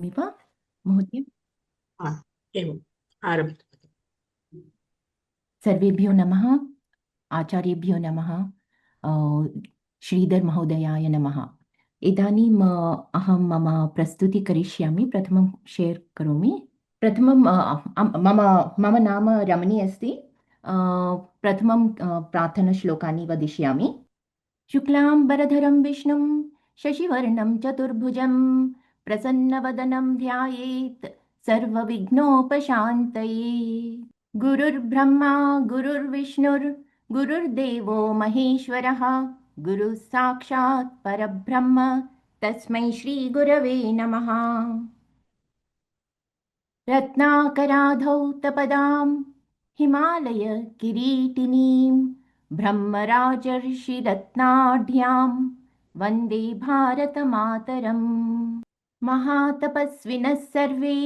वा महोदय। हा, एवम् आरभ्यते। सर्वेभ्यो नमः। आचार्येभ्यो नमः। श्रीधर महोदयाय नमः। इदानीम् अहं मम प्रस्तुति करिष्यामि। प्रथमं शेर् करोमि। प्रथमं मम मम नाम रमणी अस्ति। प्रथमं प्रार्थनाश्लोकानि वदिष्यामि। शुक्लाम्बरधरं विष्णुं शशिवर्णं चतुर्भुजं प्रसन्नवदनं ध्यायेत् सर्वविघ्नोपशान्तये। गुरुर्ब्रह्मा गुरुर्विष्णुर्गुरुर्देवो महेश्वरः गुरुः साक्षात् परब्रह्म तस्मै श्रीगुरवे नमः। रत्नाकराधौतपदां हिमालयकिरीटिनीं ब्रह्मराजर्षिरत्नाढ्यां वन्दे भारतमातरम्। महातपस्विनः सर्वे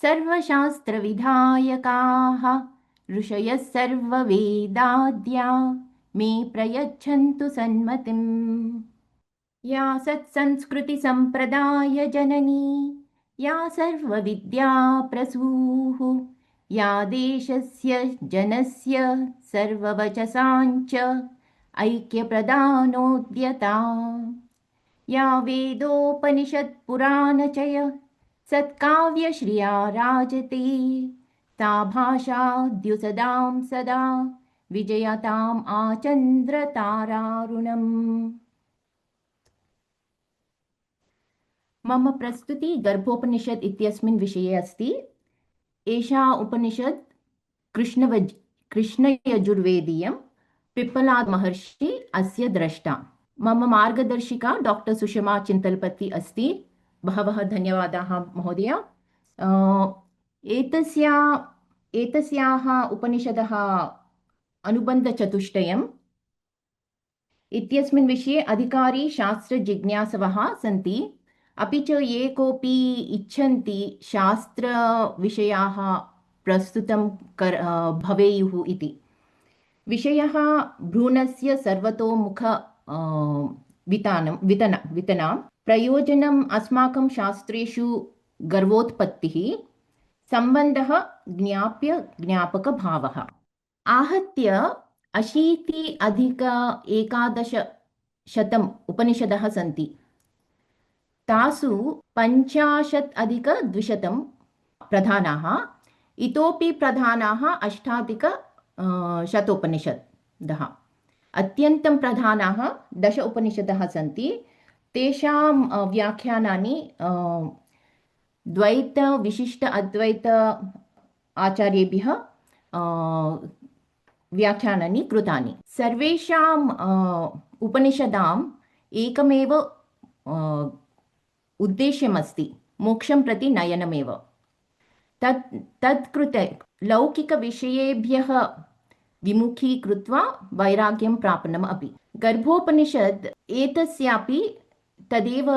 सर्वशास्त्रविधायकाः ऋषयः सर्ववेदाद्या मे प्रयच्छन्तु सन्मतिम्। या सत्संस्कृतिसम्प्रदायजननी या सर्वविद्याप्रसूः या देशस्य जनस्य सर्ववचसाञ्च ऐक्यप्रदानोद्यता या वेदोपनिषत्पुराणचय सत्काव्यश्रिया राजते सा भाषा द्युसदां सदा विजयताम् आचन्द्रतारारुणम्। मम प्रस्तुति गर्भोपनिषत् इत्यस्मिन् विषये अस्ति। एषा उपनिषत् कृष्णयजुर्वेदीयं। पिप्पलाद महर्षि अस्य द्रष्टा। मम मार्गदर्शिका डॉक्टर सुषमा चिन्तलपति अस्ति। बहवः धन्यवादाः महोदय। एतस्याः उपनिषदः अनुबन्धचतुष्टयम् इत्यस्मिन् विषये अधिकारी शास्त्रजिज्ञासवः सन्ति। अपि च ये कोऽपि इच्छन्ति शास्त्रविषयाः प्रस्तुतं भवेयुः इति। विषयः भ्रूणस्य सर्वतोमुख वितना प्रयोजनम् अस्माकं शास्त्रेषु गर्भोत्पत्तिः सम्बन्धः ज्ञाप्य ज्ञापकभावः। आहत्य 80 अधिक 1100 उपनिषदः सन्ति। तासु 50 अधिक 200 प्रधानाः, इतोपि प्रधानाः 8 अधिक 100 अत्यन्तं प्रधानाः 10 उपनिषदः सन्ति। तेषां व्याख्यानानि द्वैत विशिष्ट अद्वैत आचार्येभ्यः व्याख्यानानि कृतानि। सर्वेषाम् उपनिषदाम् एकमेव उद्देश्यमस्ति, मोक्षं प्रति नयनमेव। तत्कृते लौकिकविषयेभ्यः विमुखीकृत्वा वैराग्यं प्रापणम् अपि। गर्भोपनिषद् एतस्यापि तदेव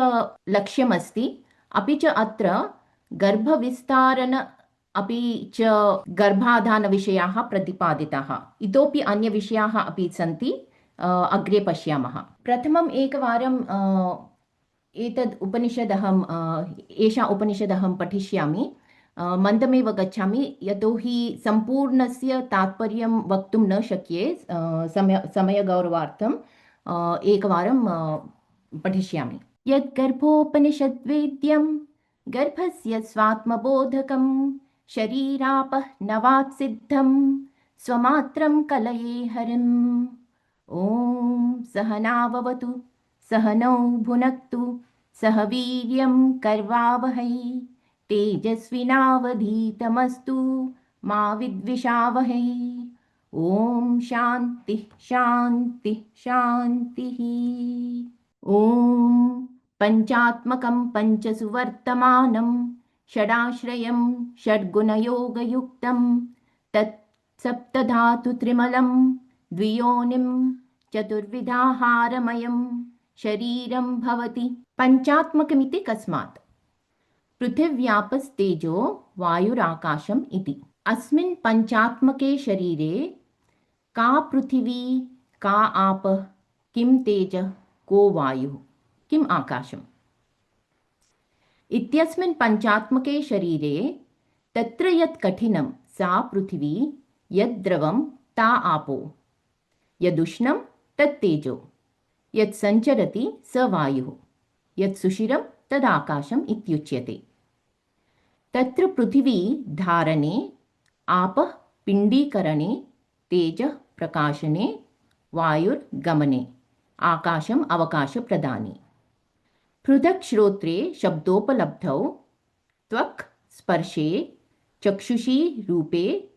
लक्ष्यमस्ति। अपि च अत्र गर्भविस्तारण अपि च गर्भाधानविषयाः प्रतिपादिताः। इतोपि अन्यविषयाः अपि सन्ति, अग्रे पश्यामः। प्रथमम् एकवारं एषा उपनिषदहं पठिष्यामि। मन्दमेव गच्छामि, यतोहि सम्पूर्णस्य तात्पर्यं वक्तुं न शक्ये। समयगौरवार्थम् एकवारं पठिष्यामि। यद्गर्भोपनिषद्वेद्यं गर्भस्य स्वात्मबोधकं शरीरापह्नवात् सिद्धं स्वमात्रं कलये हरिम्। ॐ सहनाववतु सहनौ भुनक्तु सह वीर्यं कर्वावहै तेजस्विनावधीतमस्तु मा विद्विषावहै। ॐ शान्तिः शान्तिः शान्तिः। ॐ पञ्चात्मकं पञ्चसुवर्तमानं षडाश्रयं षड्गुणयोगयुक्तं तत् सप्तधातुत्रिमलं द्वियोनिं चतुर्विधाहारमयं शरीरं भवति। पञ्चात्मकमिति कस्मात्? पृथिव्यापस्तेजो वायुराकाशम् इति। अस्मिन् पञ्चात्मके शरीरे का पृथिवी, का आपः, किं तेजः, को वायुः, किम् आकाशम् इत्यस्मिन् पञ्चात्मके शरीरे तत्र यत् कठिनं सा पृथिवी, यद् द्रवं ता आपो, यदुष्णं तत् तेजो, यत् सञ्चरति स वायुः, यत् सुषिरं तदाकाशम् इत्युच्यते। तत्र पृथिवी धारणे, आपः पिण्डीकरणे, तेजः प्रकाशने, वायुर्गमने, आकाशम् अवकाशप्रदाने। पृथक् श्रोत्रे शब्दोपलब्धौ, त्वक् स्पर्शे, चक्षुषी रूपे,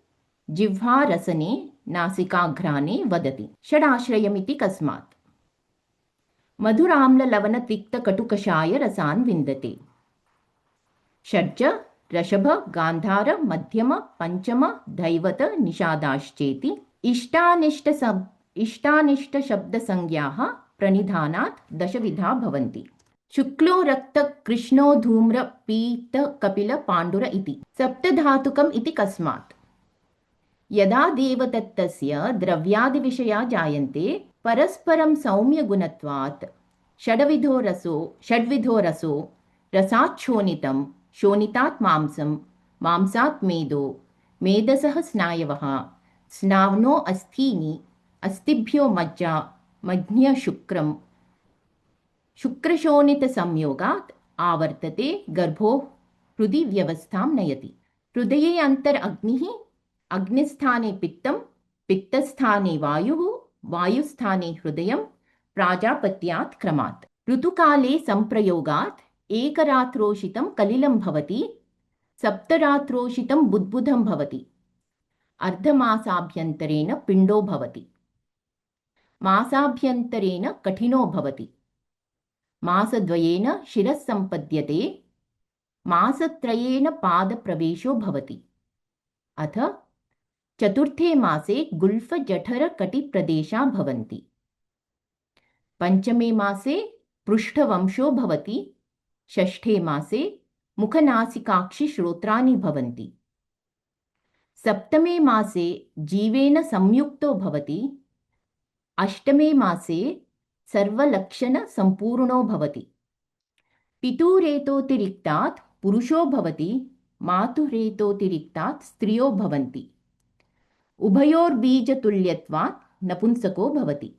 जिह्वा रसने, नासिकाघ्राणे वदति। षडाश्रयमिति कस्मात्? मधुराम्ललवणतिक्तकटुकषाय रसान् विन्दते। षड्ज ऋषभ गान्धार मध्यम पञ्चम दैवत निषादाश्चेति इष्टानिष्टशब्दसंज्ञाः प्रणिधानात् दशविधा भवन्ति। शुक्लो रक्त कृष्णो धूम्र पीत कपिल पाण्डुर इति। सप्तधातुकम् इति कस्मात्? यदा देवदत्तस्य द्रव्यादिविषया जायन्ते परस्परं सौम्यगुणत्वात् षड्विधो रसो रसात् शोणितं, शोणितात् मांसं, मांसात् मेदो, मेदसः स्नायवः, स्नावनो अस्थीनि, अस्थिभ्यो मज्जा, मज्ञशुक्रं, शुक्रशोणितसंयोगात् आवर्तते गर्भो हृदि व्यवस्थां नयति। हृदये अन्तर अग्निः, अग्निस्थाने पित्तं, पित्तस्थाने वायुः, वायुस्थाने हृदयं, प्राजापत्यात् क्रमात्। ऋतुकाले संप्रयोगात् एकरात्रोषितं कलिलं भवति, सप्तरात्रोषितं बुद्बुदं भवति, अर्धमासाभ्यन्तरेण पिण्डो भवति, मासाभ्यन्तरेण कठिनो भवति, मासद्वयेन शिरः सम्पद्यते, मासत्रयेण पादप्रवेशो भवति, अथ चतुर्थे मासे गुल्फजठरकटिप्रदेशा भवन्ति, पञ्चमे मासे पृष्ठवंशो भवति, षष्ठे मासे मुखनासिकाक्षिश्रोत्राणि भवन्ति, सप्तमे मासे जीवेन संयुक्तो भवति, अष्टमे मासे सर्वलक्षणसम्पूर्णो भवति, पितुरेतोतिरिक्तात् पुरुषो भवति, मातुरेतोतिरिक्तात् स्त्रियो भवन्ति, उभयोर्बीजतुल्यत्वात् नपुंसको भवति।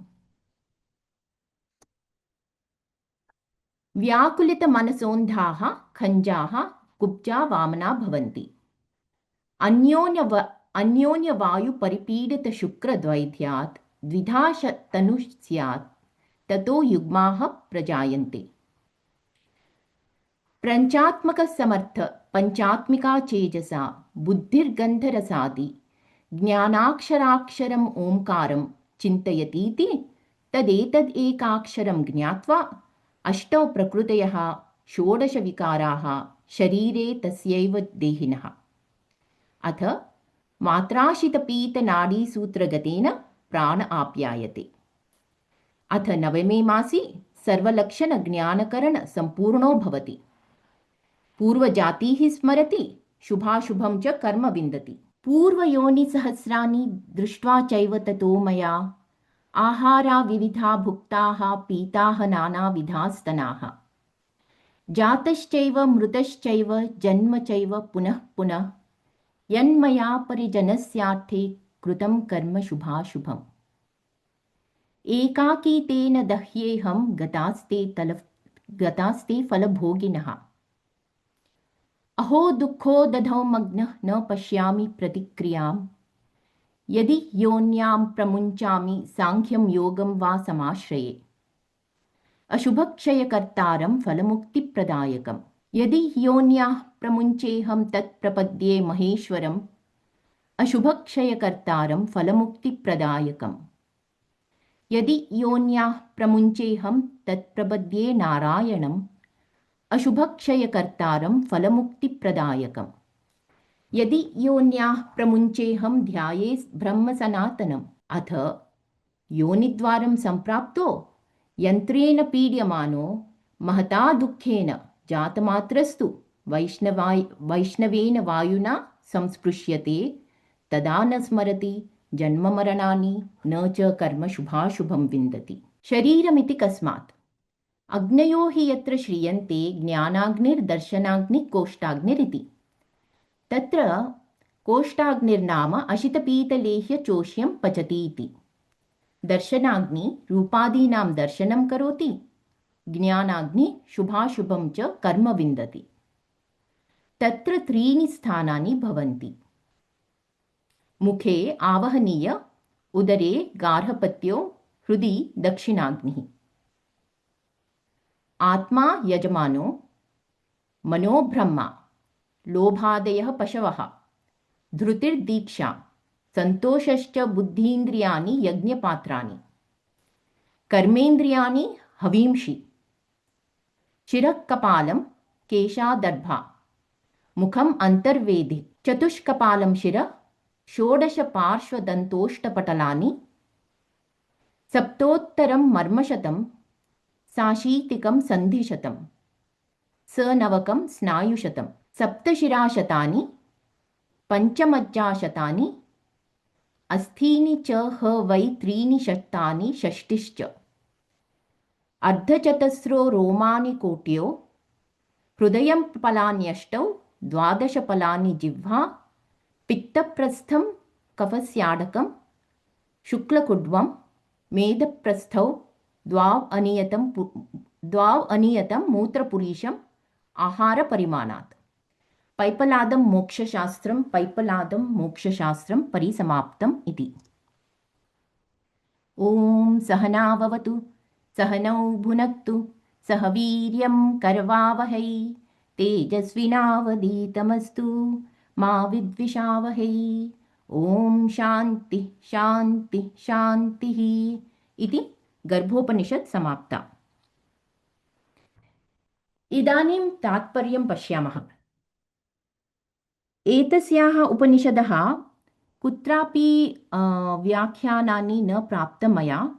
व्याकुलितमनसोऽन्धाः खञ्जाः कुब्जा वामना भवन्ति, अन्योन्यवायुपरिपीडितशुक्रद्वैध्यात् द्विधा तनुः स्यात्, ततो युग्माः प्रजायन्ते। प्रपञ्चात्मकसमर्थ पञ्चात्मिका चेजसा बुद्धिर्गन्धरसादि ज्ञानाक्षराक्षरम् ओङ्कारं चिन्तयतीति तदेतदेकाक्षरं ज्ञात्वा अष्टौ प्रकृतयः षोडशविकाराः शरीरे तस्यैव देहिनः। अथ मात्राशितपीतनाडीसूत्रगतेन प्राण आप्यायते। अथ नवमे मासि सर्वलक्षणज्ञानकरणसम्पूर्णो भवति, पूर्वजातिः स्मरति, शुभाशुभं च कर्म विन्दति। पूर्वयोनिसहस्राणि दृष्ट्वा चैव ततो मया आहारा विविधा भुक्ताः पीताः नानाविधास्तनाः, जातश्चैव मृतश्चैव जन्म चैव पुनः पुनः, यन्मया परिजनस्यार्थे कृतं कर्म शुभाशुभम्। एकाकी तेन दह्येऽहं गतास्ते फलभोगिनः, अहो दुःखो दधौ मग्नः न पश्यामि प्रतिक्रियां, यदि योन्यां प्रमुञ्चामि सांख्यं योगं वा समाश्रये, अशुभक्षयकर्तारं फलमुक्तिप्रदायकं, यदि योन्याः प्रमुञ्चेऽहं तत्प्रपद्ये महेश्वरम्, अशुभक्षयकर्तारं फलमुक्तिप्रदायकम्, यदि योन्याः प्रमुञ्चेऽहं तत्प्रपद्ये नारायणम्, अशुभक्षयकर्तारं फलमुक्तिप्रदायकम्, यदि योन्याः प्रमुञ्चेऽहं ध्याये ब्रह्मसनातनम्, अथ योनिद्वारं सम्प्राप्तो यन्त्रेण पीड्यमानो महता दुःखेन जातमात्रस्तु वैष्णवेन वायुना संस्पृश्यते, तदा न स्मरति जन्ममरणानि न च कर्म शुभाशुभं विन्दति। शरीरमिति कस्मात्? अग्नयो हि यत्र श्रियन्ते ज्ञानाग्निर्दर्शनाग्निकोष्ठाग्निरिति। तत्र कोष्ठाग्निर्नाम अशितपीतलेह्यचोष्यं पचति इति। दर्शनाग्नि रूपादीनां दर्शनं करोति, ज्ञानाग्नि शुभाशुभं च कर्म विन्दति। तत्र त्रीणि स्थानानि भवन्ति। मुखे आवहनीय, उदरे गार्हपत्यो, हृदि दक्षिणाग्निः। आत्मा यजमानो, मनो ब्रह्मा, लोभादयः पशवः, धृतिर्दीक्षा, सन्तोषश्च बुद्धीन्द्रियाणि यज्ञपात्राणि, कर्मेन्द्रियाणि हवींषि, शिरः कपालं केशादर्भा, मुखम् अन्तर्वेदि, चतुष्कपालं शिरः, षोडशपार्श्वदन्तोष्टपटलानि, सप्तोत्तरं मर्मशतं, साशीतिकं सन्धिशतं, सनवकं स्नायुशतं, सप्तशिराशतानि, पञ्चमज्जाशतानि, अस्थीनि च ह वै त्रीणि शतानि षष्टिश्च, अर्धचतस्रो रोमानि कोट्यो, हृदयं फलान्यष्टौ, द्वादशफलानि जिह्वा, पित्तप्रस्थं कफस्याडकं, शुक्लकुड्वं, मेदप्रस्थौ द्वाव अनियतं मूत्रपुरीशम् आहारपरिमाणात्। पैपलादं मोक्षशास्त्रं परिसमाप्तम् इति। ॐ सहना भवतु, सहनौ भुनक्तु, सह वीर्यं करवावहै, तेजस्विनावधीतमस्तु मा विद्विषावहै। ॐ शान्ति शान्ति शान्तिः इति गर्भोपनिषत् समाप्ता। इदानीं तात्पर्यं पश्यामः। एतस्याः उपनिषदः कुत्रापि व्याख्यानानि न प्राप्तं मया,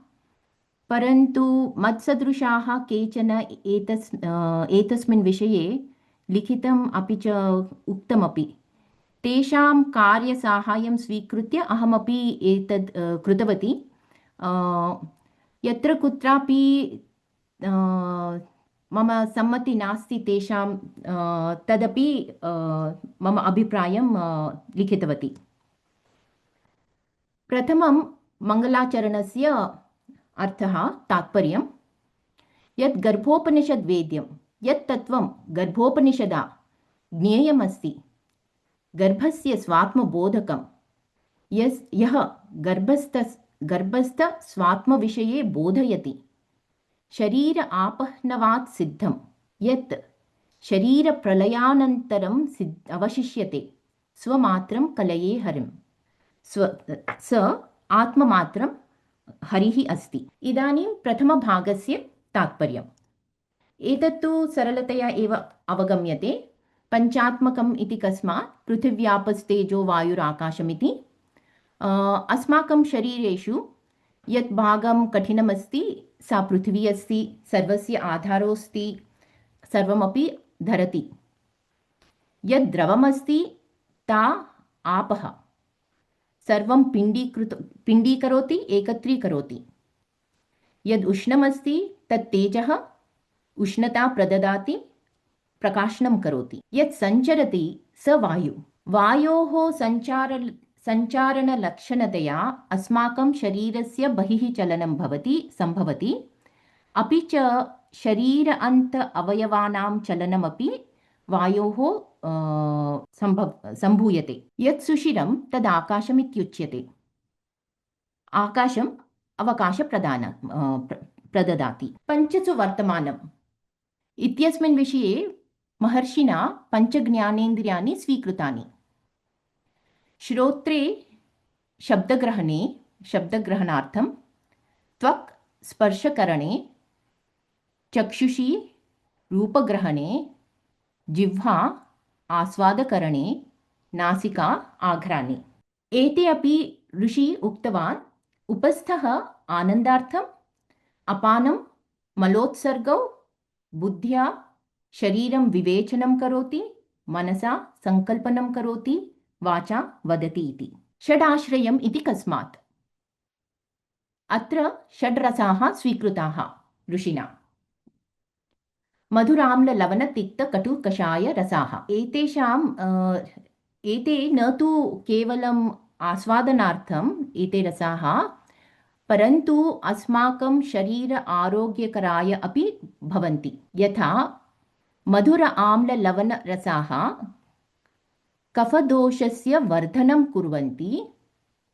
परन्तु मत्सदृशाः केचन एतस्मिन् विषये लिखितम् अपि च उक्तमपि। तेषां कार्यसाहाय्यं स्वीकृत्य अहमपि एतद् कृतवती। यत्र कुत्रापि मम सम्मति नास्ति तेषां, तदपि मम अभिप्रायं लिखितवती। प्रथमं मङ्गलाचरणस्य अर्थः, तात्पर्यं। यत् गर्भोपनिषद्वेद्यं, यत् तत्त्वं गर्भोपनिषदा ज्ञेयमस्ति, गर्भस्य स्वात्मबोधकं, यः गर्भस्थस्वात्मविषये बोधयति, शरीर आपह्नवात् सिद्धं, यत् शरीरप्रलयानन्तरं अवशिष्यते, स्वमात्रं कलये हरिं, स आत्ममात्रं हरिः अस्ति। इदानीं प्रथमभागस्य तात्पर्यम्। एतत्तु सरलतया एव अवगम्यते। पञ्चात्मकम् इति कस्मात्? पृथिव्यापस्तेजो वायुराकाशमिति। अस्माकं शरीरेषु यत् भागं कठिनमस्ति सा पृथिवी अस्ति, सर्वस्य आधारोऽस्ति, सर्वमपि धरति। यद् द्रवमस्ति ता आपः, सर्वं पिण्डीकरोति, एकत्रीकरोति। यद् उष्णमस्ति तत् तेजः, उष्णता प्रददाति, प्रकाशनं करोति। यत् सञ्चरति स वायु। वायोः सञ्चारणलक्षणतया अस्माकं शरीरस्य बहिः चलनं सम्भवति, अपि च शरीर अन्त अवयवानां चलनमपि वायोः सम्भूयते। यत् सुषिरं तद् आकाशमित्युच्यते। आकाशम् प्रददाति। पञ्चसु वर्तमानम् इत्यस्मिन् विषये महर्षिणा पञ्चज्ञानेन्द्रियाणि स्वीकृतानि। श्रोत्रे शब्दग्रहणार्थं, त्वक् स्पर्शकरणे, चक्षुषि रूपग्रहणे, जिह्वा आस्वादकरणे, नासिका आघ्राणे। एते अपि ऋषि उक्तवान्। उपस्थः आनन्दार्थम्, अपानं मलोत्सर्गौ, बुद्ध्या शरीरं विवेचनं करोति, मनसा सङ्कल्पनं करोति, वाचा वदति इति। षडाश्रयम् इति कस्मात्? अत्र षड्रसाः स्वीकृताः ऋषिणा। मधुराम्ललवणतिक्तकटुकषायरसाः। एते न तु केवलम् आस्वादनार्थम् एते रसाः, परन्तु अस्माकं शरीर आरोग्यकराय अपि भवन्ति। यथा मधुर आम्ललवणरसाः कफदोषस्य वर्धनं कुर्वन्ति,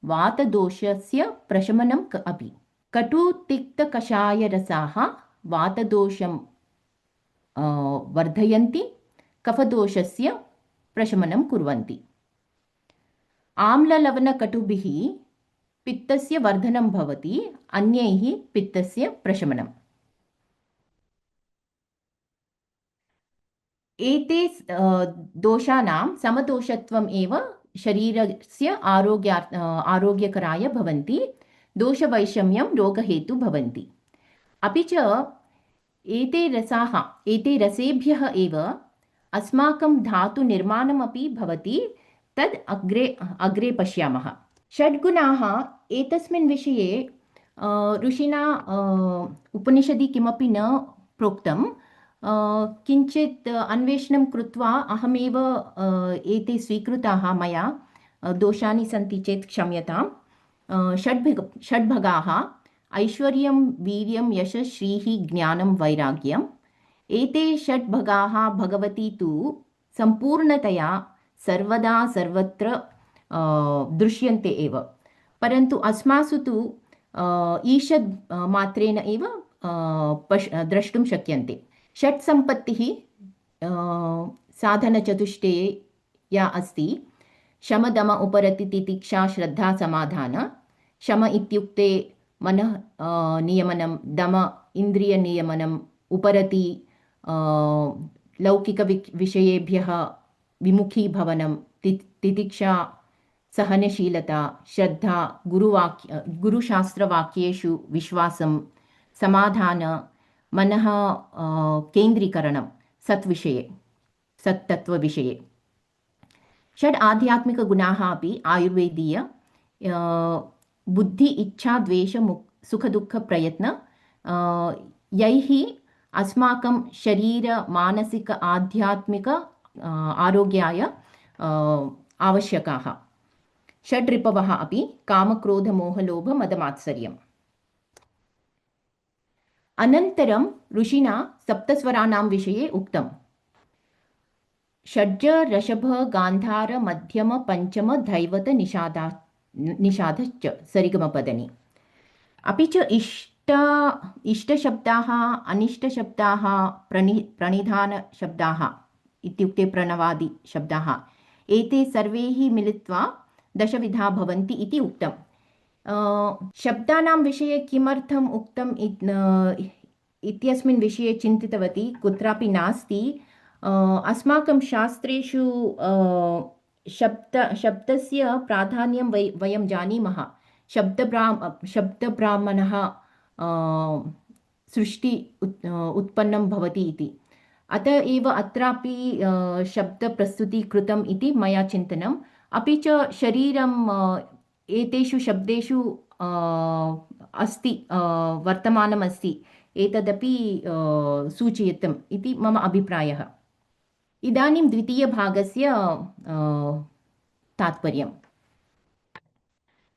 वातदोषस्य प्रशमनं अपि। कटुतिक्तकषायरसाः वातदोषं वर्धयन्ति, कफदोषस्य प्रशमनं कुर्वन्ति। आम्ललवणकटुभिः पित्तस्य वर्धनं भवति, अन्यैः पित्तस्य प्रशमनम्। एते दोषाणां समदोषत्वम् एव शरीरस्य आरोग्यकराय भवन्ति, दोषवैषम्यं रोगहेतु भवन्ति। अपि च एते रसेभ्यः एव अस्माकं धातुनिर्माणमपि भवति, तद् अग्रे पश्यामः। षड्गुणाः एतस्मिन् विषये ऋषिणा उपनिषदि किमपि न प्रोक्तं, किञ्चित् अन्वेषणं कृत्वा अहमेव एते स्वीकृताः मया। दोषानि सन्ति चेत् क्षम्यताम्। षड्भगाः: ऐश्वर्यं, वीर्यं, यशः, श्रीः, ज्ञानं, वैराग्यम्। एते षड्भगाः भगवती तु सम्पूर्णतया सर्वदा सर्वत्र दृश्यन्ते एव, परन्तु अस्मासु तु ईषद् मात्रेण एव द्रष्टुं शक्यन्ते। षट्सम्पत्तिः साधनचतुष्टये या अस्ति: शमदम उपरति तितिक्षा श्रद्धा समाधान। शम इत्युक्ते मनः नियमनं, दम इन्द्रियनियमनम्, उपरति लौकिकविषयेभ्यः विमुखीभवनं, तितिक्षा सहनशीलता, श्रद्धा गुरुशास्त्रवाक्येषु विश्वासं, समाधान मनः केन्द्रीकरणं सत्तत्वविषये। षड् आध्यात्मिकगुणाः अपि आयुर्वेदीय बुद्धि, इच्छा, द्वेष, सुखदुःखप्रयत्न, यैः अस्माकं शरीर मानसिक आध्यात्मिक आरोग्याय आवश्यकाः। षड् रिपवः अपि कामक्रोधमोहलोभमदमात्सर्यम्। अनन्तरं ऋषिणा सप्तस्वराणां विषये उक्तम्: षड्ज, ऋषभ, गान्धार, मध्यम, पंचम, धैवत, निषादश्च सरिगमपदनि। अपि च इष्टशब्दाः, अनिष्टशब्दाः, प्रणिधानशब्दाः इत्युक्ते प्रणवादिशब्दाः, एते सर्वैः मिलित्वा दशविधा भवन्ति इति उक्तम्। शब्दानां विषये किमर्थम् उक्तम् इत्यस्मिन् विषये चिन्तितवती, कुत्रापि नास्ति। अस्माकं शास्त्रेषु शब्दस्य प्राधान्यं वयं जानीमः। शब्दब्राह्मणः सृष्टि उत्पन्नं भवति इति। अतः एव अत्रापि शब्दप्रस्तुति कृतम् इति मया चिन्तनम्। अपि च शरीरं एतेषु शब्देषु अस्ति, वर्तमानम् अस्ति, एतदपि सूचयितम् इति मम अभिप्रायः। इदानीं द्वितीयभागस्य तात्पर्यम्।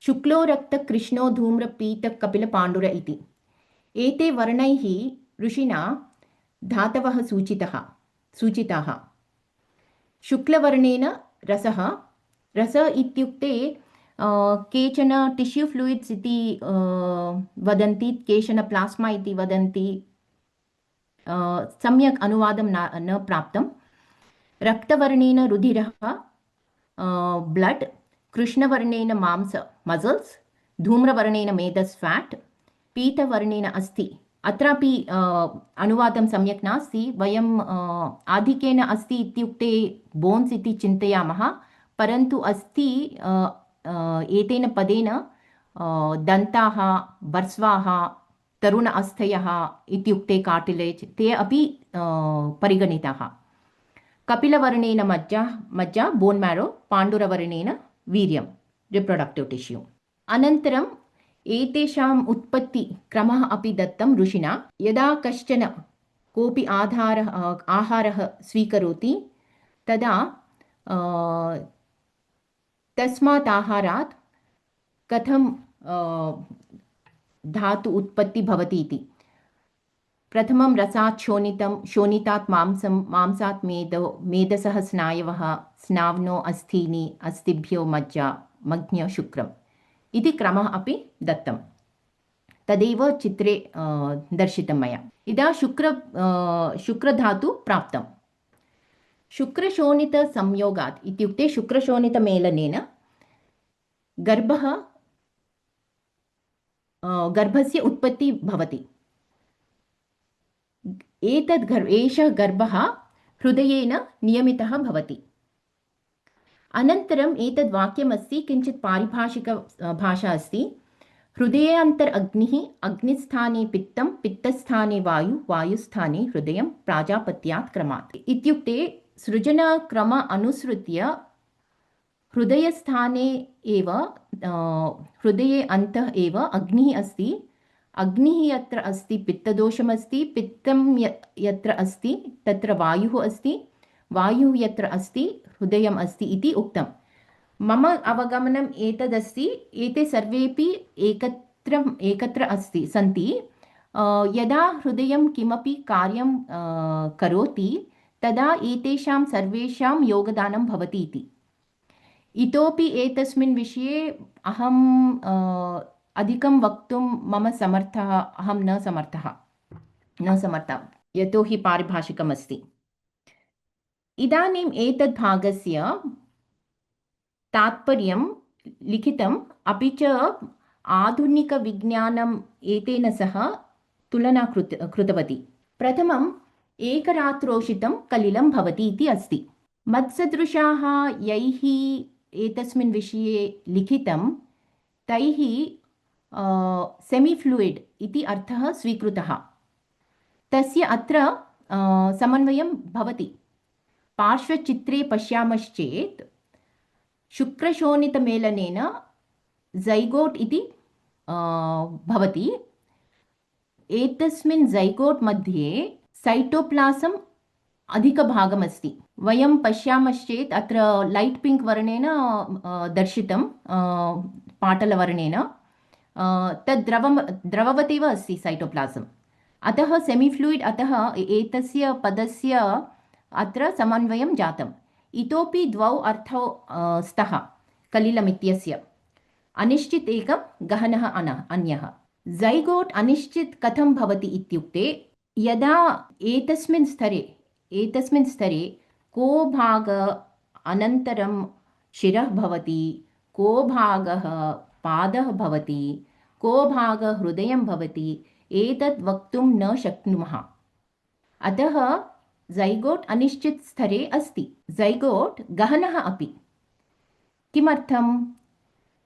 शुक्लो रक्त कृष्णो धूम्र पीत कपिल पाण्डुर इति। एते वर्णैः ऋषिणा धातवः सूचिताः। शुक्लवर्णेन रसः। रस इत्युक्ते केचन टिश्यू फ्लूइड्स् इति वदन्ति, केचन प्लास्मा इति वदन्ति, सम्यक् अनुवादं न प्राप्तं। रक्तवर्णेन रुधिरः, ब्लड, कृष्णवर्णेन मांस, मसल्स्, धूम्रवर्णेन मेदस्, फैट्, पीतवर्णेन अस्ति। अत्रापि अनुवादं सम्यक् नास्ति। वयं आधिक्येन अस्ति इत्युक्ते बोन्स् इति चिन्तयामः, परन्तु अस्ति एतेन पदेन दन्ताः, बर्स्वाः, तरुण अस्थयः इत्युक्ते कार्टिलेज्, ते अपि परिगणिताः। कपिलवर्णेन मज्जा, बोन् मैरो, पाण्डुरवर्णेन वीर्यं, रिप्रोडक्टिव् टिश्यू। अनन्तरम् एतेषाम् उत्पत्तिक्रमः अपि दत्तं ऋषिणा। यदा कश्चन कोऽपि आहारः स्वीकरोति तदा तस्मात् आहारात् कथं धातु उत्पत्ति भवति इति। प्रथमं रसात् शोणितात् मांसात् मेदसः स्नायवः, स्नाव्नो अस्थीनि, अस्थिभ्यो मज्जा, मज्ञ शुक्रम् इति क्रमः अपि दत्तं। तदेव चित्रे दर्शितं मया। इदा शुक्रधातु प्राप्तं। शुक्रशोणितसंयोगात् इत्युक्ते शुक्रशोणितमेलनेन गर्भस्य उत्पत्तिः भवति। एषः गर्भः हृदयेन नियमितः भवति। अनन्तरम् एतद् वाक्यमस्ति, किञ्चित् पारिभाषिक भाषा अस्ति। हृदयान्तर अग्निः, अग्निस्थाने पित्तं, पित्तस्थाने वायु, वायुस्थाने हृदयं, प्राजापत्यात् क्रमात् इत्युक्ते सृजनक्रम अनुसृत्य हृदयस्थाने एव हृदये अन्तः एव अग्निः अस्ति। अग्निः यत्र अस्ति पित्तदोषमस्ति, पित्तं यत्र अस्ति तत्र वायुः अस्ति, वायुः यत्र अस्ति हृदयम् अस्ति इति उक्तं। मम अवगमनम् एतदस्ति, एते सर्वेपि एकत्र सन्ति। यदा हृदयं किमपि कार्यं करोति तदा एतेषां सर्वेषां योगदानं भवति इति। इतोपि एतस्मिन् विषये अहं अधिकं वक्तुं अहं न समर्था, यतोहि पारिभाषिकमस्ति। इदानीम् एतद् भागस्य तात्पर्यं लिखितम्, अपि च आधुनिकविज्ञानम् एतेन सह तुलना कृतवती। प्रथमम्, एकरात्रोषितं कलिलं भवति इति अस्ति। मत्सदृशाः यैः एतस्मिन् विषये लिखितं तैः सेमिफ्लूयिड् इति अर्थः स्वीकृतः। तस्य अत्र समन्वयं भवति। पार्श्वचित्रे पश्यामश्चेत् शुक्रशोणितमेलनेन ज़ैगोट् इति भवति। एतस्मिन् ज़ैगोट् मध्ये साइटोप्लासम् अधिकभागमस्ति। वयं पश्यामश्चेत् अत्र लैट् पिङ्क् वर्णेन दर्शितं, पाटलवर्णेन तद् द्रववतेव अस्ति साइटोप्लासम्। अतः सेमिफ्लूयिड्, अतः एतस्य पदस्य अत्र समन्वयं जातम्। इतोपि द्वौ अर्थौ स्तः कलिलमित्यस्य, अनिश्चित् एकं, गहनः अन्यः। ज़ैगोट् अनिश्चित् कथं भवति इत्युक्ते, यदा एतस्मिन् स्तरे को भाग अनन्तरं शिरः भवति, को भागः पादः भवति, को भागः हृदयं भवति, एतत् वक्तुं न शक्नुमः। अतः ज़ैगोट् अनिश्चित् स्तरे अस्ति। ज़ैगोट् गहनः अपि। किमर्थं?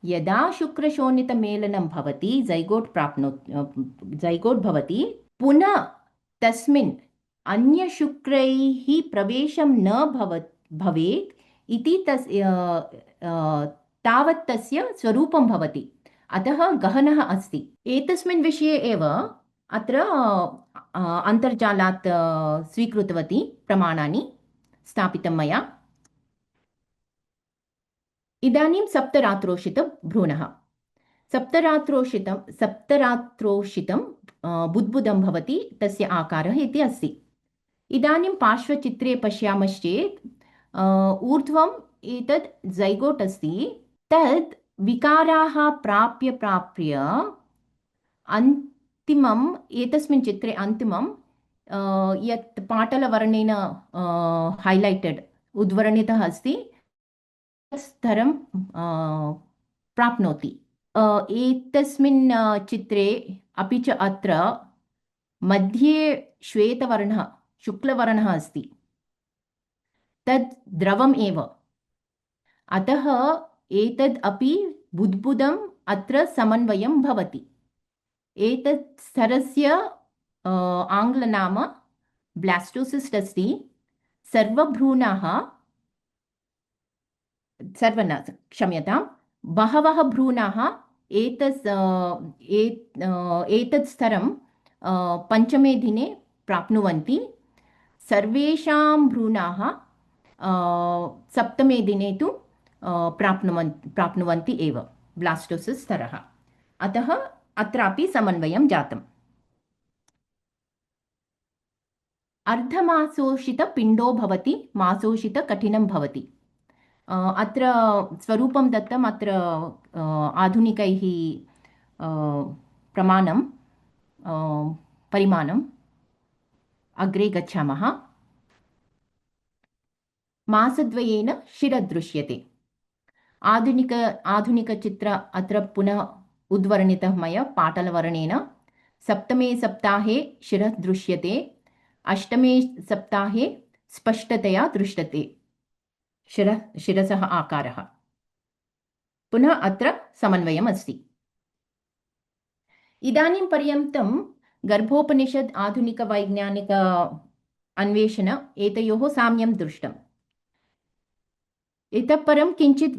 यदा शुक्रशोणितमेलनं भवति, ज़ैगोट् भवति, पुनः तस्मिन् अन्यशुक्रैः प्रवेशं न भवेत् इति तावत् तस्य स्वरूपं भवति। अतः गहनः अस्ति। एतस्मिन् विषये एव अत्र अन्तर्जालात् स्वीकृतवती प्रमाणानि स्थापितं मया। इदानीं सप्तरात्रोषितभ्रूणः। सप्तरात्रोषितं बुद्बुदं भवति, तस्य आकारः इति अस्ति। इदानीं पार्श्वचित्रे पश्यामश्चेत् ऊर्ध्वम् एतत् ज़ैगोट् अस्ति। तद् विकाराः प्राप्य अन्तिमम्, एतस्मिन् चित्रे अन्तिमं यत् पाटलवर्णेन हैलैटेड् उद्वर्णितः अस्ति, स्तरं प्राप्नोति। एतस्मिन् चित्रे अपि च अत्र मध्ये श्वेतवर्णः, शुक्लवर्णः अस्ति, तद् द्रवम् एव। अतः एतद् अपि बुद्बुदम् अत्र समन्वयं भवति। एतत् स्तरस्य आङ्ग्लनाम ब्लास्टोसिस्ट् अस्ति। बहवः भ्रूणाः एतत् स्तरं पञ्चमे दिने प्राप्नुवन्ति सर्वेषां भ्रूणाः सप्तमे दिने तु प्राप्नुवन्ति एव ब्लास्टोसिस् स्तरः। अतः अत्रापि समन्वयं जातम्। अर्धमासोषितपिण्डो भवति, मासोषितकठिनं भवति। अत्र स्वरूपं दत्तम्। अत्र आधुनिकैः प्रमाणं परिमाणम् अग्रे गच्छामः। मासद्वयेन शिरदृश्यते। आधुनिकचित्र अत्र पुनः उद्वर्णितः मया पाटलवर्णेन। सप्तमे सप्ताहे शिरः दृश्यते, अष्टमे सप्ताहे स्पष्टतया दृश्यते शिरसः आकारः। पुनः अत्र समन्वयम् अस्ति। इदानीं पर्यन्तं गर्भोपनिषद् आधुनिकवैज्ञानिक अन्वेषण एतयोः साम्यं दृष्टम्। इतः परं किञ्चित्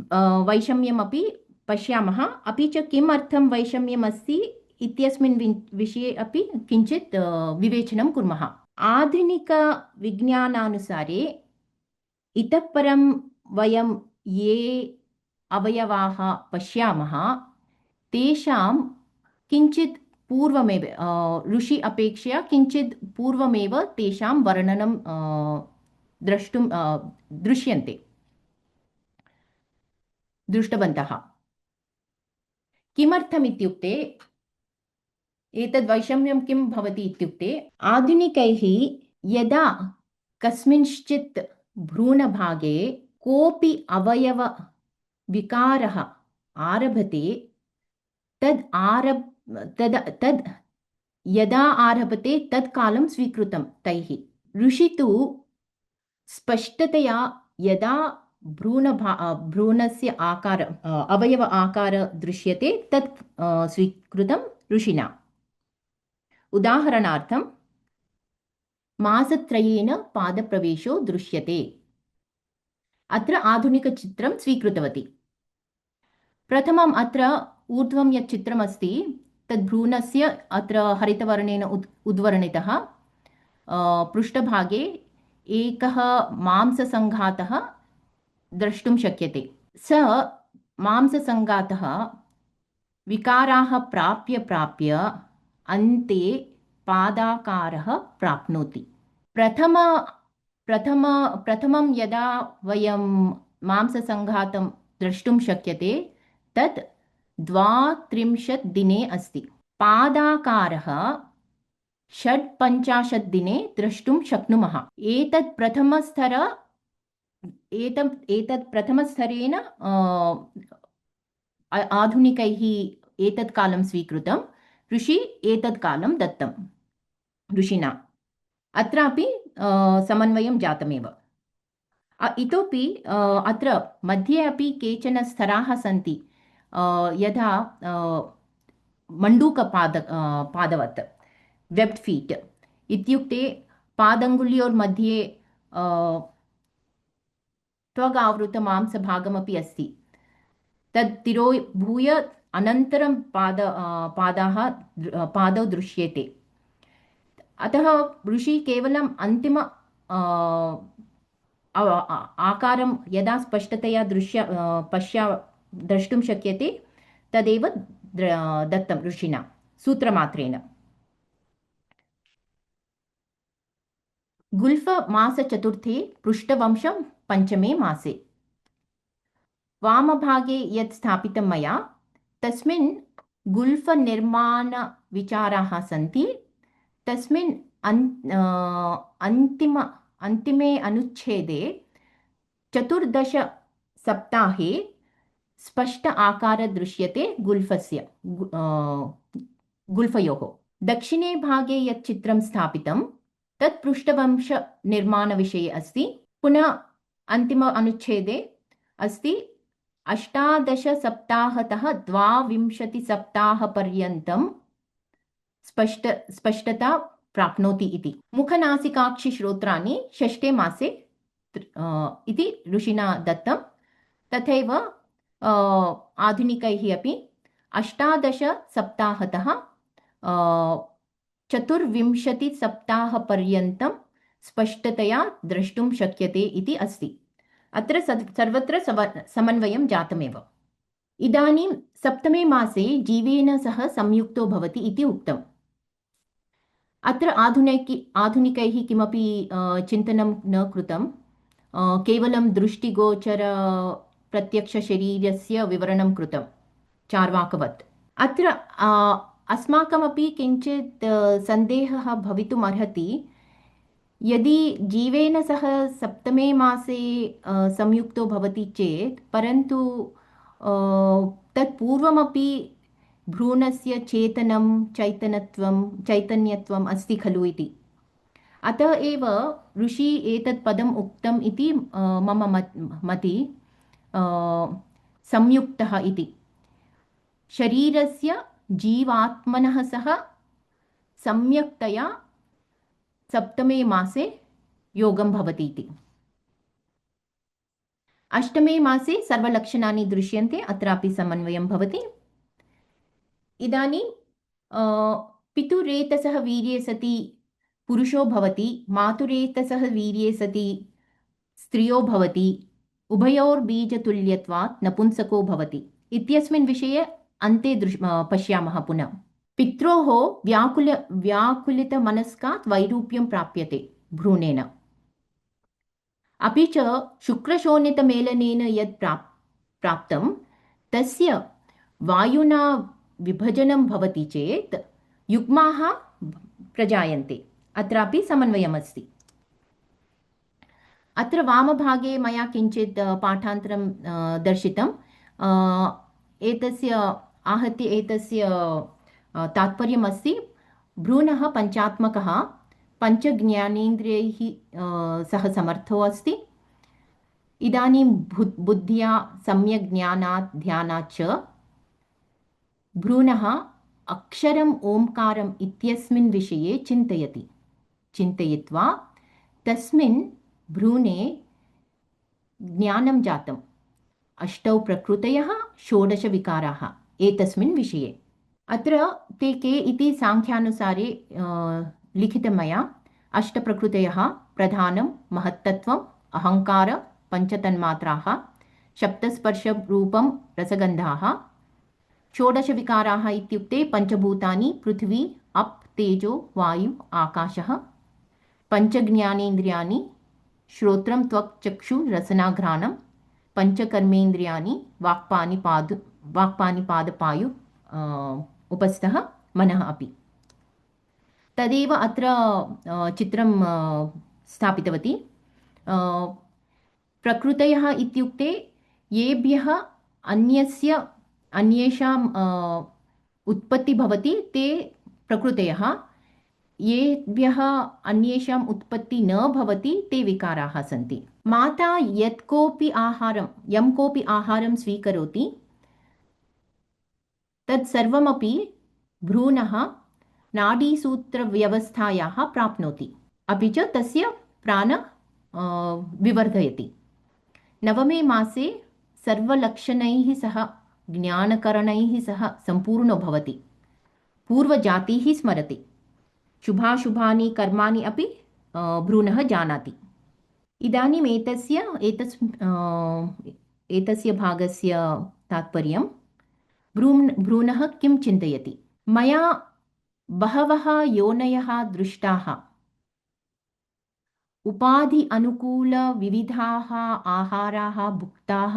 वैषम्यमपि पश्यामः। अपि च किमर्थं वैषम्यम् अस्ति इत्यस्मिन् विषये अपि किञ्चित् विवेचनं कुर्मः। आधुनिकविज्ञानानुसारे इतः परं वयं ये अवयवाः पश्यामः तेषां किञ्चित् पूर्वमेव ऋषि अपेक्षया किञ्चित् पूर्वमेव तेषां वर्णनं दृष्टवन्तः। किमर्थमित्युक्ते एतद् वैषम्यं किं भवति इत्युक्ते आधुनिकैः यदा कस्मिंश्चित् भ्रूणभागे कोऽपि अवयवविकारः आरभते तद् यदा आरभते तत् कालं स्वीकृतं तैः। ऋषि तु स्पष्टतया यदा भ्रूणस्य आकार अवयव आकार दृश्यते तत् स्वीकृतं ऋषिणा। उदाहरणार्थं मासत्रयेन पादप्रवेशो दृश्यते। अत्र आधुनिकचित्रं स्वीकृतवती। प्रथमम् अत्र ऊर्ध्वं यत् चित्रमस्ति तद् भ्रूणस्य अत्र हरितवर्णेन उद्वर्णितः। पृष्ठभागे एकः मांससङ्घातः द्रष्टुं शक्यते। स मांससङ्घातः विकाराः प्राप्य अन्ते पादाकारः प्राप्नोति। प्रथमं यदा वयं मांससङ्घातं द्रष्टुं शक्यते तत् 32 दिने अस्ति। पादाकारः 56 दिने द्रष्टुं शक्नुमः। एतत् प्रथमस्तरेण आधुनिकैः एतत् कालं स्वीकृतं। ऋषि एतत् कालं दत्तं ऋषिणा। अत्रापि समन्वयं जातमेव। इतोपि अत्र मध्ये अपि केचन स्तराः सन्ति। यथा पादवत् वेब्ड फीट इत्युक्ते पादङ्गुल्योर्मध्ये त्वगावृतमांसभागमपि अस्ति। तत् तिरोभूय अनन्तरं पादौ दृश्येते। अतः ऋषि केवलम् अन्तिम आकारं यदा स्पष्टतया द्रष्टुं शक्यते तदेव दत्तं ऋषिणा सूत्रमात्रेण। गुल्फमासचतुर्थे पृष्ठवंशं पञ्चमे मासे। वामभागे यत् स्थापितं मया तस्मिन् गुल्फनिर्माणविचाराः सन्ति। तस्मिन् अन्तिमे अनुच्छेदे 14 सप्ताहे स्पष्ट आकार दृश्यते गुल्फयोः। दक्षिणे भागे यत् चित्रं स्थापितं तत् पृष्ठवंशनिर्माणविषये अस्ति। पुनः अन्तिम अनुच्छेदे अस्ति 18 सप्ताहतः 22 सप्ताहपर्यन्तं स्पष्टता प्राप्नोति इति। मुखनासिकाक्षिश्रोत्राणि 6 मासे इति ऋषिणा दत्तं। तथैव आधुनिकैः अपि 18 सप्ताहतः चतुर्विंशतिसप्ताहपर्यन्तं स्पष्टतया द्रष्टुं शक्यते इति अस्ति। अत्र सर्वत्र समन्वयं जातमेव। इदानीं सप्तमे मासे जीवेन सह संयुक्तो भवति इति उक्तम्। अत्र आधुनिकैः किमपि चिन्तनं न कृतं, केवलं दृष्टिगोचर प्रत्यक्षशरीरस्य विवरणं कृतं चार्वाकवत्। अत्र अस्माकमपि किञ्चित् सन्देहः भवितुम् अर्हति, यदि जीवेन सह सप्तमे मासे संयुक्तो भवति चेत्, परन्तु तत् पूर्वमपि भ्रूणस्य चेतनं चैतन्यत्वम् अस्ति खलु इति। अतः एव ऋषि एतत् पदम् उक्तम् इति मम मति, संयुक्तः इति। शरीरस्य जीवात्मनः सह सम्यक्तया सप्तमे मासे योगं भवति इति। अष्टमे मासे सर्वलक्षणानि दृश्यन्ते, अत्रापि समन्वयं भवति। इदानीं पितुरेतसः वीर्ये सति पुरुषो भवति, मातुरेतसः वीर्ये सति स्त्रियो भवति, उभयोर्बीजतुल्यत्वात् नपुंसको भवति इत्यस्मिन् विषये अन्ते पश्यामः पुनः। पित्रोः व्याकुलितमनस्कात् वैरूप्यं प्राप्यते भ्रूणेन। अपि च शुक्रशोणितमेलनेन यत् प्राप्तं तस्य वायुना विभजनं भवति चेत् युग्माः प्रजायन्ते। अत्रापि समन्वयमस्ति। अत्र वामभागे मया किञ्चित् पाठान्तरं दर्शितं। एतस्य आहत्य एतस्य तात्पर्यमस्ति, भ्रूणः पञ्चात्मकः, पञ्चज्ञानेन्द्रियैः सह समर्थो अस्ति। इदानीं बुद्ध्या सम्यक् ज्ञानात् ध्यानात् च भ्रूणः अक्षरम् ओंकारम् इत्यस्मिन् विषये चिन्तयित्वा तस्मिन् भ्रूणे ज्ञानं जातम्। 8 प्रकृतयः 16 विकाराः एतस्मिन् विषये। अत्र ते के इति साङ्ख्यानुसारे लिखितं मया। 8 प्रकृतयः प्रधानं, महत्तत्वम्, अहङ्कार, पञ्चतन्मात्राः, शब्दस्पर्शरूपं रसगन्धाः। 16 विकाराः इत्युक्ते पञ्चभूतानि, पृथ्वी, अप्, तेजो, वायु, आकाशः। पञ्चज्ञानेन्द्रियाणि, श्रोत्रं, त्वक्, चक्षु, रसनाघ्राणं। पञ्चकर्मेन्द्रियाणि, वाक्पाणिपादपायु उपस्थः मनः अपि। तदेव अत्र चित्रं स्थापितवती। प्रकृतयः इत्युक्ते येभ्यः अन्येषाम् उत्पत्ति भवति ते प्रकृतयः, येभ्यः अन्येषाम् उत्पत्ति न भवति ते विकाराः सन्ति। माता यं कोऽपि आहारं स्वीकरोति तत्सर्वमपि भ्रूणः नाडीसूत्रव्यवस्थायाः प्राप्नोति, अपि च तस्य प्राण विवर्धयति। 9मे मासे सर्वलक्षणैः सह ज्ञानकरणैः सह सम्पूर्णो भवति, पूर्वजातिः स्मरति, शुभाशुभानि कर्माणि अपि भ्रूणः जानाति। इदानीम् एतस्य भागस्य तात्पर्यं, भ्रूणः किं चिन्तयति। मया बहवः योनयः दृष्टाः, उपाधि अनुकूलविविधाः आहाराः भुक्ताः,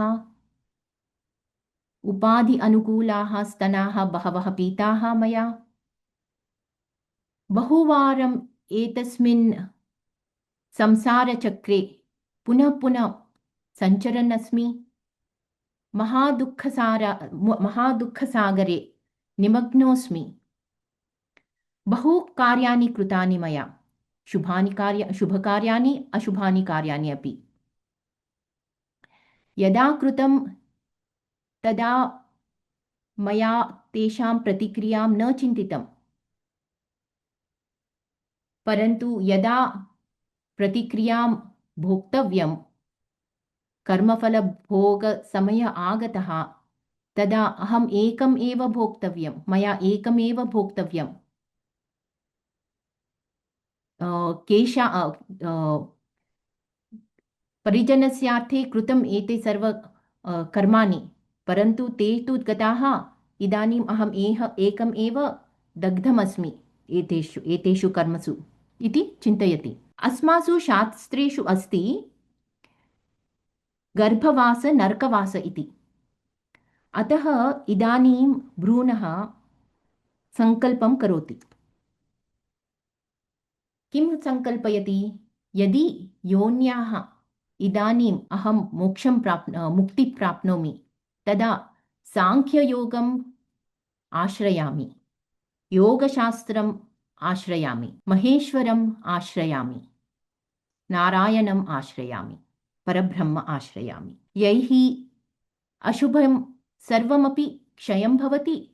उपाधि अनुकूलाः स्तनाः बहवः पीताः मया। बहुवारम् एतस्मिन् संसारचक्रे पुनः पुनः सञ्चरन् अस्मि। महादुःखसागरे निमग्नोऽस्मि। बहु कार्याणि कृतानि मया, शुभकार्याणि अशुभानि कार्याणि अपि। यदा कृतं तदा मया तेषां प्रतिक्रियां न चिन्तितम्, परन्तु यदा प्रतिक्रियां भोक्तव्यं, कर्मफलभोगसमयः आगतः, तदा अहम् एकम् एव भोक्तव्यं, मया एकमेव भोक्तव्यम्। केशा परिजनस्यार्थे कृतम् एते सर्व कर्माणि, परन्तु ते तु गताः। इदानीम् अहम् एकम् एव दग्धमस्मि एतेषु कर्मसु इति चिन्तयति। अस्मासु शास्त्रेषु अस्ति गर्भवास नरकवास इति। अतः इदानीं भ्रूणः सङ्कल्पं करोति। किं सङ्कल्पयति? यदि योन्याः इदानीम् अहं मुक्ति प्राप्नोमि, तदा साङ्ख्ययोगम् आश्रयामि, योगशास्त्रम् आश्रयामि, महेश्वरम् आश्रयामि, नारायणम् आश्रयामि, परब्रह्म आश्रयामि। यैः अशुभं सर्वमपि क्षयं भवति,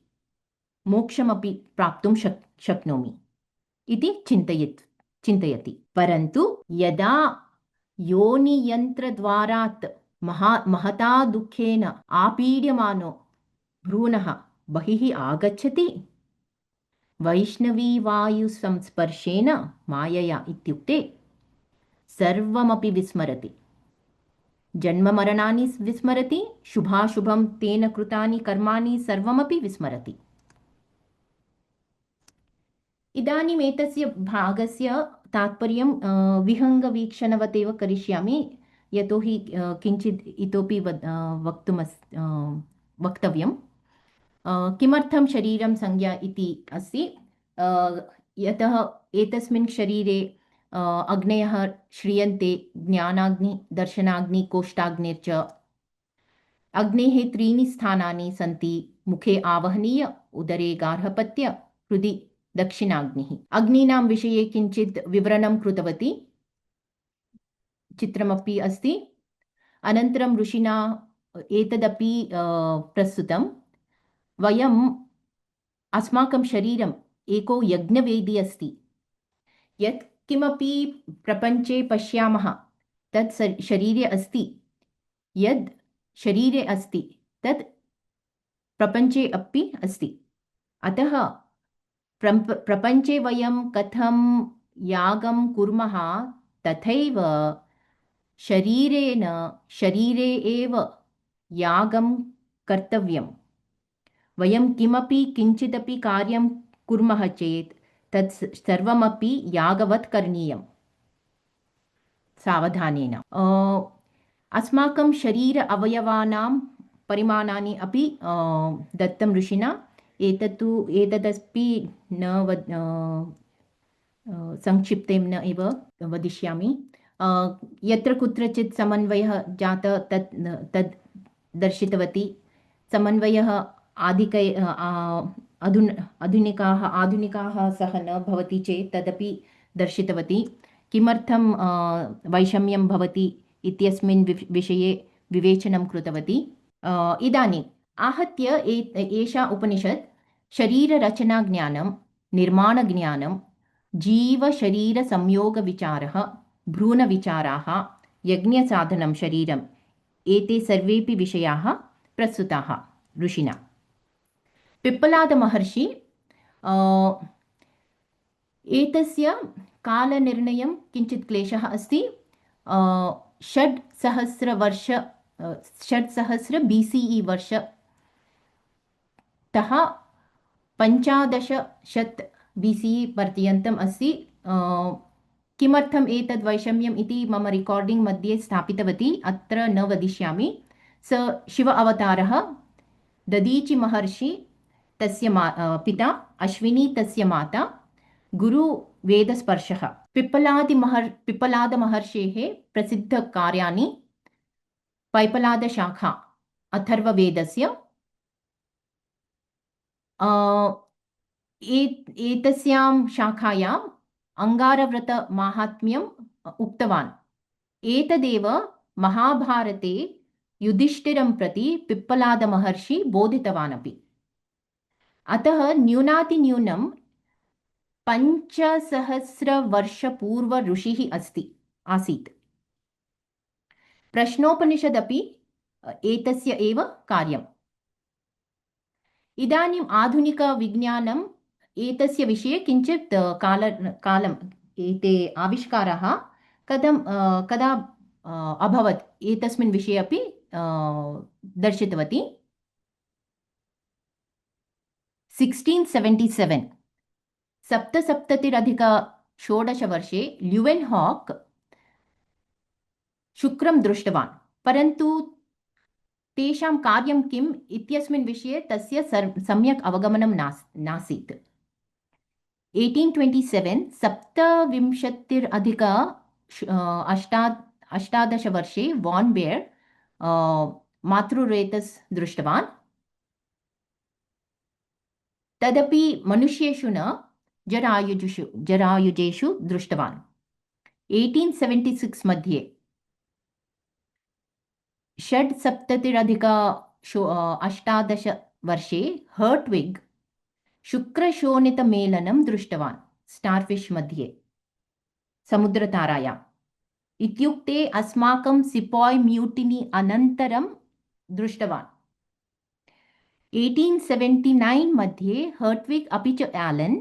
मोक्षमपि प्राप्तुं शक्नोमि इति चिन्तयति। परन्तु यदा योनियन्त्रद्वारात् महता दुःखेन आपीड्यमानो भ्रूणः बहिः आगच्छति, वैष्णवीवायुसंस्पर्शेन मायया इत्युक्ते सर्वमपि विस्मरति। जन्ममरणानि विस्मरति, शुभाशुभं तेन कृतानि कर्माणि सर्वमपि विस्मरति। इदानीम् एतस्य भागस्य तात्पर्यं विहङ्गवीक्षणवत् एव करिष्यामि, यतोहि किञ्चित् इतोपि वक्तव्यं। किमर्थं शरीरं संज्ञा इति अस्ति? यतः एतस्मिन् शरीरे अग्नयः श्रियन्ते, ज्ञानाग्नि, दर्शनाग्नि, कोष्ठाग्निर्च। अग्नेः 3 स्थानानि सन्ति: मुखे आवहनीय, उदरे गार्हपत्य, हृदि दक्षिणाग्निः। अग्नीनां विषये किञ्चित् विवरणं कृतवती, चित्रमपि अस्ति। अनन्तरं ऋषिणा एतदपि प्रस्तुतं। अस्माकं शरीरम् एको यज्ञवेदी अस्ति। यत् किमपि प्रपञ्चे पश्यामः तत् शरीरे अस्ति। यद् शरीरे अस्ति तत् प्रपञ्चे अपि अस्ति। अतः प्रपञ्चे वयं कथं यागं कुर्मः, तथैव शरीरे एव यागं कर्तव्यं। वयं किमपि किञ्चिदपि कार्यं कुर्मः चेत् तत् सर्वमपि यागवत् करणीयं, सावधानेन। अस्माकं शरीर अवयवानां परिमाणानि अपि दत्तं ऋषिणा। एतदपि संक्षिप्तेन एव वदिष्यामि। यत्र कुत्रचित् समन्वयः जातः तद् दर्शितवती। समन्वयः आधुनिकाः सह न भवति चेत् तदपि दर्शितवती। किमर्थं वैषम्यं भवति इत्यस्मिन् विषये विवेचनं कृतवती। इदानीम् आहत्य एषा उपनिषत् शरीररचनाज्ञानं, निर्माणज्ञानं, जीवशरीरसंयोगविचारः, भ्रूणविचाराः, यज्ञसाधनं शरीरम्, एते सर्वेपि विषयाः प्रस्तुताः ऋषिणा। पिप्पलादमहर्षि एतस्य कालनिर्णयं किञ्चित् क्लेशः अस्ति। 600 BCE वर्षतः 1500 BCE पर्यन्तम् अस्ति। किमर्थम् एतद् वैषम्यम् इति मम रिकार्डिङ्ग् मध्ये स्थापितवती, अत्र न वदिष्यामि। स शिव अवतारः, ददीचि महर्षि तस्य पिता, अश्विनी तस्य माता, गुरु वेदस्पर्शः। पिप्पलादमहर्षेः प्रसिद्धकार्याणि: पैप्पलादशाखा अथर्ववेदस्य। एतस्यां शाखायाम् अंगारव्रतमाहात्म्यम् उक्तवान्। एतदेव महाभारते युधिष्ठिरं प्रति पिप्पलादमहर्षि बोधितवान् अपि। अतः न्यूनातिन्यूनं 500 वर्षपूर्व ऋषिः आसीत्। प्रश्नोपनिषदपि एतस्य एव कार्यम्। इदानीम् आधुनिकविज्ञानम् एतस्य विषये किञ्चित् कालं एते आविष्काराः कदा अभवत् एतस्मिन् विषये अपि दर्शितवती। 1677 सप्तसप्ततिरधिक 16 वर्षे ल्यूवेन् हाक् शुक्रं दृष्टवान्, परन्तु तेषां कार्यं किम् इत्यस्मिन् विषये तस्य सम्यक् अवगमनं नासीत्। 1827 सप्तविंशतिरधिक 18 वर्षे वान् बेर् मातृरेतस् दृष्टवान्। तदपि मनुष्येषु न, जरायुजेषु दृष्टवान्। 1876 मध्ये 18 वर्षे हर्ट्विग् शुक्रशोणितमेलनं दृष्टवान् स्टार्फिश् मध्ये समुद्रतारायाम्। इत्युक्ते अस्माकं सिपाय् म्यूटिनी अनन्तरं दृष्टवान्। 1879 मध्ये हर्ट्विग् अपि च एलन्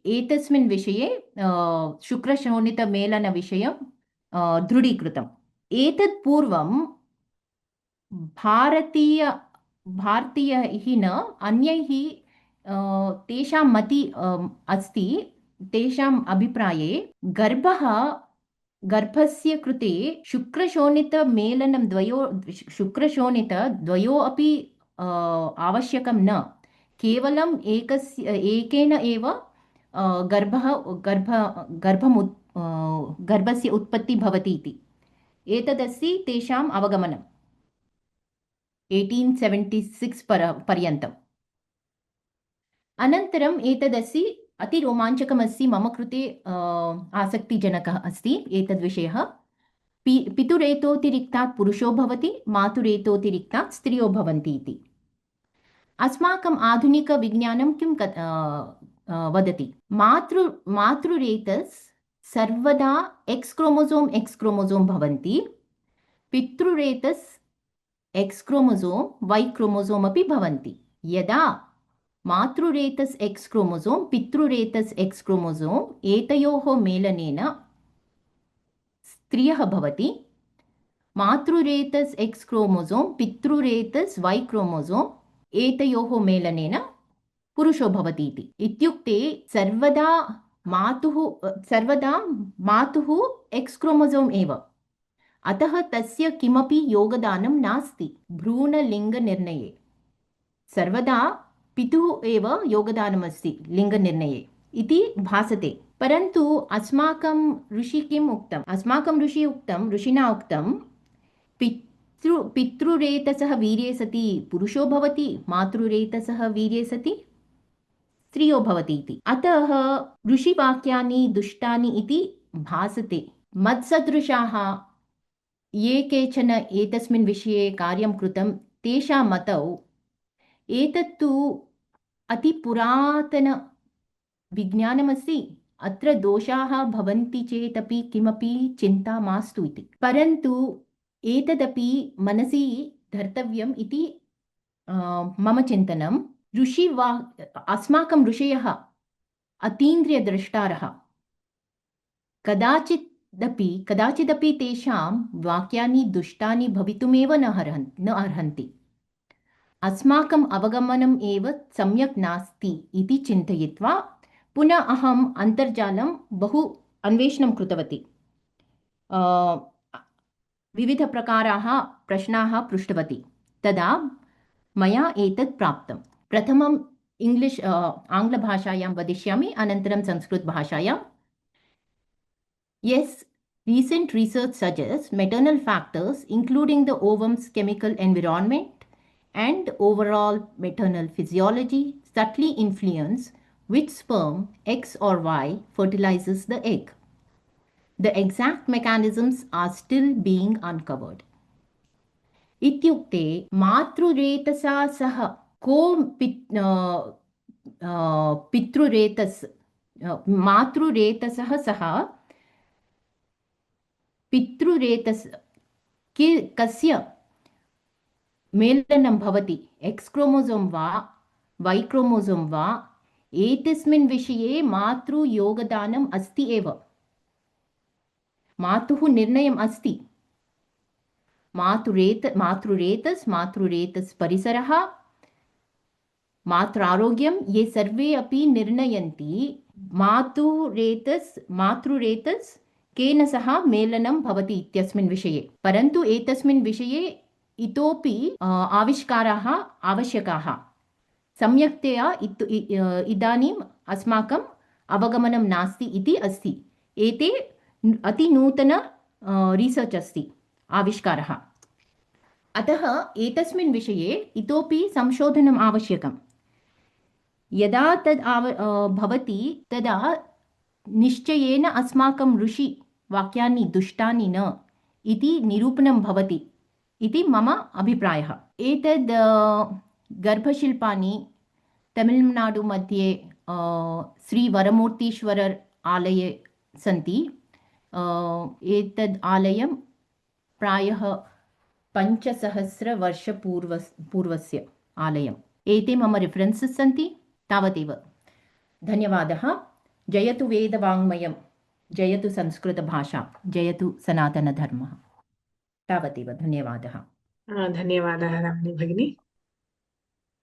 एतस्मिन् विषये शुक्रशोणितमेलनविषयं दृढीकृतम्। एतत् पूर्वं भारतीयैः न अन्यैः तेषां मति अस्ति, तेषाम् अभिप्राये गर्भस्य कृते शुक्रशोणितमेलनं शुक्रशोणितद्वयो अपि आवश्यकं न, केवलम् एकेन एव गर्भस्य उत्पत्ति भवति इति एतदस्ति तेषाम् अवगमनम् 1876 पर्यन्तम्। अनन्तरम् एतदस्ति अतिरोमाञ्चकमस्ति, मम कृते आसक्तिजनकः अस्ति एतद्विषयः। पितुरेतोऽतिरिक्तात् पुरुषो भवति, मातुरेतोऽतिरिक्तात् स्त्रियो भवन्ति इति। अस्माकम् आधुनिकविज्ञानं किं वदति? मातृरेतस् सर्वदा एक्स् क्रोमोसोम् भवन्ति, पितृरेतस् एक्स् क्रोमोसोम् वै क्रोमोसोम् अपि भवन्ति। यदा मातृरेतस् एक्स् क्रोमोसोम् पितृरेतस् एक्स् क्रोमोसोम् एतयोः मेलनेन स्त्रियः भवति, मातृरेतस् एक्स् क्रोमोसोम् पितृरेतस् वै क्रोमोसोम् एतयोः मेलनेन पुरुषो भवति इति। इत्युक्ते सर्वदा मातुः एक्स् क्रोमोसोम् एव, अतः तस्य किमपि योगदानं नास्ति भ्रूणलिङ्गनिर्णये। सर्वदा पितुः एव योगदानमस्ति लिङ्गनिर्णये इति भासते। परन्तु अस्माकं ऋषिना उक्तं पितृरेतसः वीर्ये सति पुरुषो भवति, मातृरेतसः वीर्ये सति स्त्रियो भवति इति। अतः ऋषिवाक्यानि दुष्टानि इति भासते। मत्सदृशाः ये केचन एतस्मिन् विषये कार्यं कृतं तेषां मतौ एतत्तु अतिपुरातनविज्ञानमस्ति, अत्र दोषाः भवन्ति चेदपि किमपि चिन्ता मास्तु इति। परन्तु एतदपि मनसि धर्तव्यम् इति मम चिन्तनं। अस्माकं ऋषयः अतीन्द्रियद्रष्टारः, कदाचिदपि तेषां वाक्यानि दुष्टानि भवितुमेव न अर्हन्ति। अस्माकम् अवगमनम् एव सम्यक् नास्ति इति चिन्तयित्वा पुनः अहम् अन्तर्जालं बहु अन्वेषणं कृतवती, विविधप्रकाराः प्रश्नाः पृष्टवती। तदा मया एतत् प्राप्तं। प्रथमम् आङ्ग्लभाषायां वदिष्यामि, अनन्तरं संस्कृतभाषायां। Yes, recent research suggests maternal factors, including the ovum's chemical environment and overall maternal physiology, subtly influence which sperm, X or Y, fertilizes the egg. The exact mechanisms are still being uncovered. इत्युक्ते मातृरेतसा सह को पितृरेतस् मातृरेतसः सह पितृरेतस् कस्य मेलनं भवति, X chromosome वा वै chromosome वा एतस्मिन् विषये मातृयोगदानम् अस्ति एव। मातुः निर्णयम् अस्ति। मातृरेतस् परिसरः, मातृआरोग्यं, ये सर्वे अपि निर्णयन्ति। मातृरेतस् केन सह मेलनं भवति इत्यस्मिन् विषये। परन्तु एतस्मिन् विषये इतोपि आविष्काराः आवश्यकाः। सम्यक्तया इदानीम् अस्माकम् अवगमनं नास्ति इति अस्ति। एते अतिनूतन रिसर्च् अस्ति, आविष्कारः। अतः एतस्मिन् विषये इतोपि संशोधनम् आवश्यकम्। यदा तद् भवति तदा निश्चयेन अस्माकं ऋषिवाक्यानि दुष्टानि न इति निरूपणं भवति इति मम अभिप्रायः। एतद् गर्भशिल्पानि तमिळ्नाडु मध्ये श्रीवरमूर्तीश्वरर् आलये सन्ति। एतद् आलयं प्रायः 5,000 वर्षपूर्वस्य आलयम्। एते मम रेफरेन्सस् सन्ति। तावदेव। धन्यवादः। जयतु वेदवाङ्मयं, जयतु संस्कृतभाषा, जयतु सनातनधर्मः। तावदेव। धन्यवादः। धन्यवादः रमणी भगिनी।